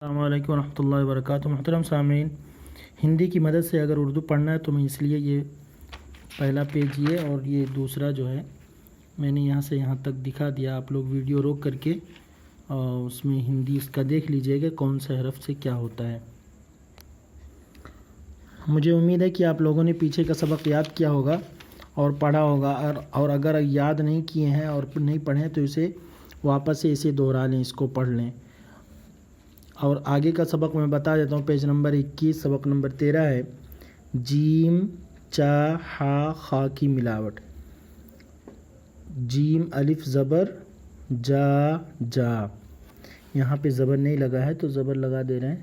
السلام علیکم ورحمۃ اللہ وبرکاتہ۔ محترم سامعین، ہندی کی مدد سے اگر اردو پڑھنا ہے تو میں اس لیے یہ پہلا پیج یہ اور یہ دوسرا جو ہے میں نے یہاں سے یہاں تک دکھا دیا۔ آپ لوگ ویڈیو روک کر کے اس میں ہندی اس کا دیکھ لیجئے گا کون سے حرف سے کیا ہوتا ہے۔ مجھے امید ہے کہ آپ لوگوں نے پیچھے کا سبق یاد کیا ہوگا اور پڑھا ہوگا، اور اگر یاد نہیں کیے ہیں اور نہیں پڑھیں تو اسے واپس سے اسے دہرا لیں، اس کو پڑھ لیں۔ اور آگے کا سبق میں بتا دیتا ہوں۔ پیج نمبر 21 سبق نمبر 13 ہے جیم چا ہا خا کی ملاوٹ۔ جیم الف زبر جا جا، یہاں پہ زبر نہیں لگا ہے تو زبر لگا دے رہے ہیں۔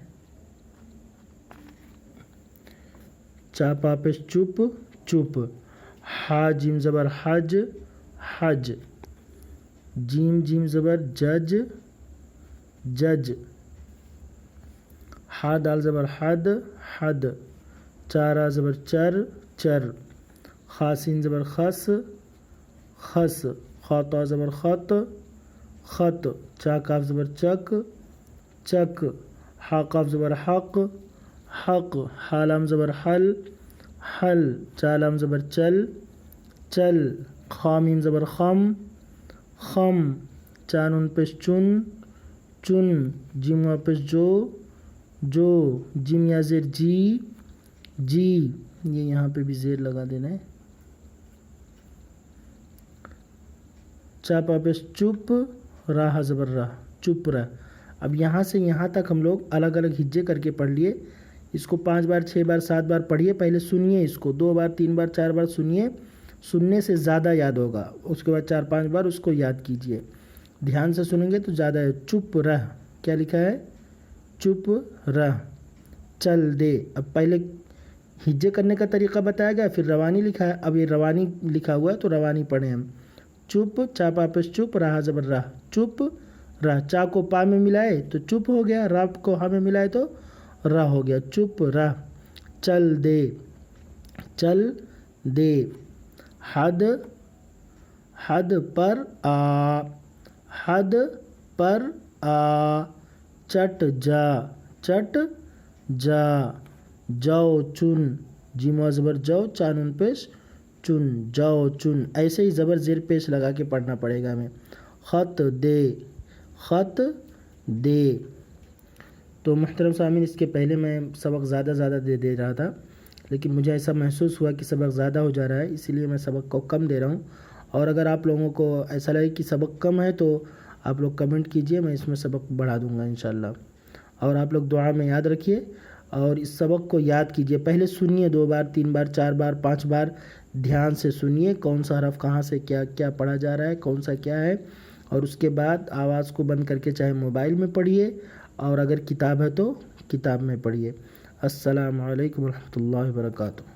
چا پا پیش چپ چپ، ہا جیم زبر حج حج، جیم جیم زبر جج جج، ہا دال زبر حد حد، چارا زبر چر چر، خاسین زبر خس خس، خاطا زبر خط خط، چا کاف زبر چک چک، ہا قاف زبر حق حق، ہا لام زبر حل حل، چا لام زبر چل چل، خا میم زبر خم خم، چا نون پیش چن چن، جیم وا پیش جو جو، جیم یا زیر جی جی، یہ یہاں پہ بھی زیر لگا دینا ہے۔ چا پا پیش چپ، راہ زبر راہ چپ رہ۔ اب یہاں سے یہاں تک ہم لوگ الگ الگ ہجے کر کے پڑھ لیے۔ اس کو 5 بار 6 بار 7 بار پڑھیے، پہلے سنیے، اس کو 2 بار 3 بار 4 بار سنیے، سننے سے زیادہ یاد ہوگا۔ اس کے بعد 4-5 بار اس کو یاد کیجئے، دھیان سے سنیں گے تو زیادہ ہے۔ چپ رہ، کیا لکھا ہے؟ چپ رہ، چل دے۔ اب پہلے ہجے کرنے کا طریقہ بتایا گیا، پھر روانی لکھا ہے، اب یہ روانی لکھا ہوا ہے تو روانی پڑھیں ہم۔ چپ، چا پا پیش چپ، راہ زبر راہ، چپ راہ، چا کو پا میں ملائے تو چپ ہو گیا، را کو ہا میں ملائے تو راہ ہو گیا، چپ راہ، چل دے چل دے، حد حد پر آ حد پر آ، چٹ جا چٹ جا، جاؤ چن، جیم وا زبر جو، چا نون پیش چن، جاؤ چن۔ ایسے ہی زبر زیر پیش لگا کے پڑھنا پڑے گا ہمیں۔ خط دے خط دے۔ تو محترم سامعین، اس کے پہلے میں سبق زیادہ دے رہا تھا، لیکن مجھے ایسا محسوس ہوا کہ سبق زیادہ ہو جا رہا ہے، اسی لیے میں سبق کو کم دے رہا ہوں۔ اور اگر آپ لوگوں کو ایسا لگے کہ سبق کم ہے تو آپ لوگ کمنٹ کیجئے، میں اس میں سبق بڑھا دوں گا انشاءاللہ۔ اور آپ لوگ دعا میں یاد رکھیے اور اس سبق کو یاد کیجئے، پہلے سنیے 2 بار 3 بار 4 بار 5 بار، دھیان سے سنیے کون سا حرف کہاں سے کیا کیا پڑھا جا رہا ہے، کون سا کیا ہے، اور اس کے بعد آواز کو بند کر کے چاہے موبائل میں پڑھیے، اور اگر کتاب ہے تو کتاب میں پڑھیے۔ السلام علیکم ورحمۃ اللہ وبرکاتہ۔